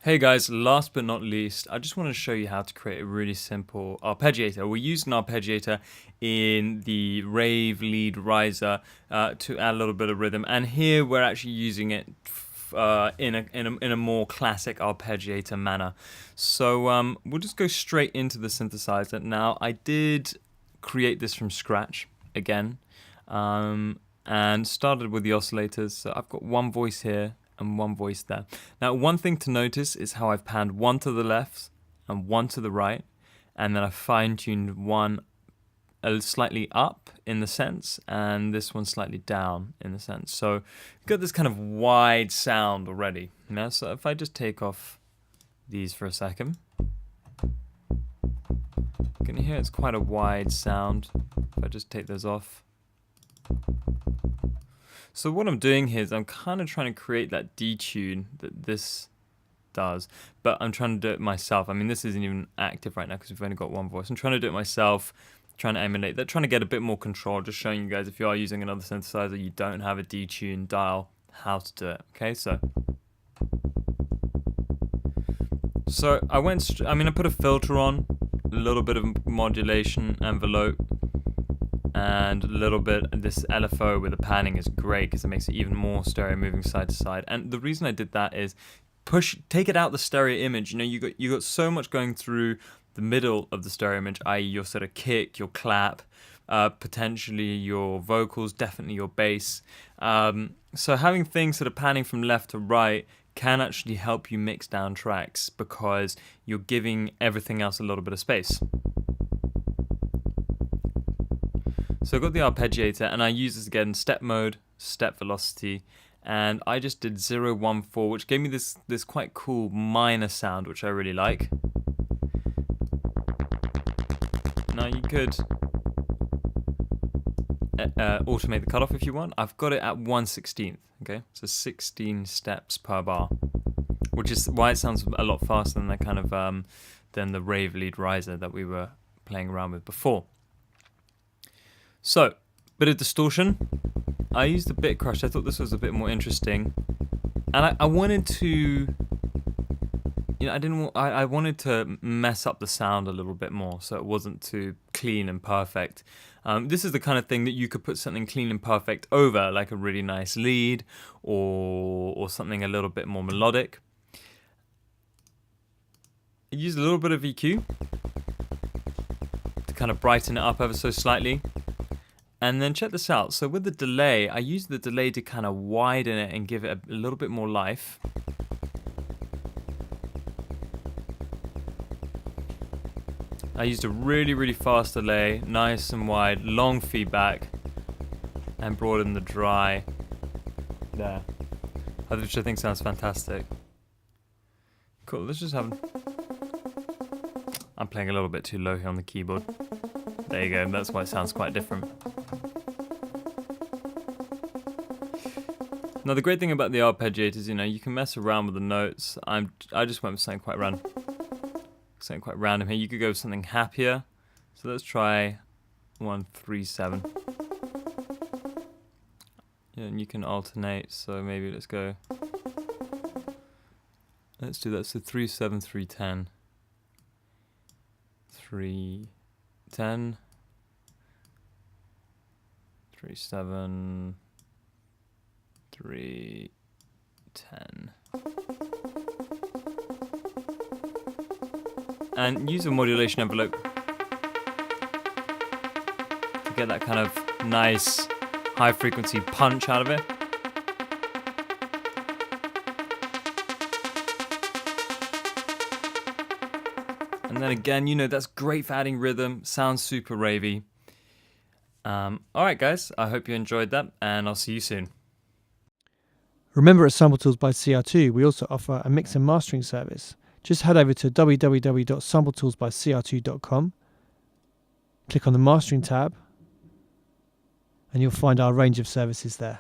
Hey guys, last but not least, I just want to show you how to create a really simple arpeggiator. We used an arpeggiator in the rave lead riser to add a little bit of rhythm, and here we're actually using it in a more classic arpeggiator manner. So we'll just go straight into the synthesizer. Now, I did create this from scratch again, and started with the oscillators. So I've got one voice here and one voice there. Now, one thing to notice is how I've panned one to the left and one to the right, and then I've fine-tuned one slightly up in the sense, and this one slightly down in the sense. So you've got this kind of wide sound already. Now, so if I just take off these for a second, you can hear it's quite a wide sound. If I just take those off. So what I'm doing here is I'm kind of trying to create that detune that this does, but I'm trying to do it myself. I mean, this isn't even active right now because we've only got one voice. I'm trying to do it myself, trying to emulate that, trying to get a bit more control, just showing you guys if you are using another synthesizer, you don't have a detune dial, how to do it. Okay, so I put a filter on, a little bit of modulation envelope, and a little bit of this LFO with the panning is great because it makes it even more stereo, moving side to side. And the reason I did that is take it out the stereo image. You know, you got so much going through the middle of the stereo image, i.e. your sort of kick, your clap, potentially your vocals, definitely your bass. So having things sort of panning from left to right can actually help you mix down tracks because you're giving everything else a little bit of space. So I've got the arpeggiator, and I use this again in step mode, step velocity, and I just did 014, which gave me this quite cool minor sound, which I really like. Now you could automate the cutoff if you want. I've got it at 1/16, okay? So 16 steps per bar, which is why it sounds a lot faster than that kind of than the rave lead riser that we were playing around with before. So, bit of distortion. I used a bit crush. I thought this was a bit more interesting, and I wanted to, you know, I wanted to mess up the sound a little bit more, so it wasn't too clean and perfect. This is the kind of thing that you could put something clean and perfect over, like a really nice lead, or something a little bit more melodic. I used a little bit of EQ to kind of brighten it up ever so slightly. And then check this out. So with the delay, I used the delay to kind of widen it and give it a little bit more life. I used a really, really fast delay, nice and wide, long feedback, and brought in the dry there, which I think sounds fantastic. Cool, let's just have... I'm playing a little bit too low here on the keyboard. There you go, that's why it sounds quite different. Now the great thing about the arpeggiator is, you know, you can mess around with the notes. I just went with something quite random here. You could go with something happier. So let's try 137. Yeah, and you can alternate. So maybe let's do that. So 3-7, 3-10, 3-10, 3-7. 3-10, and use a modulation envelope to get that kind of nice high frequency punch out of it. And then again, you know, that's great for adding rhythm, sounds super ravey. Alright guys, I hope you enjoyed that, and I'll see you soon. Remember, at Sample Tools by CR2, we also offer a mix and mastering service. Just head over to www.sampletoolsbycr2.com, click on the mastering tab, and you'll find our range of services there.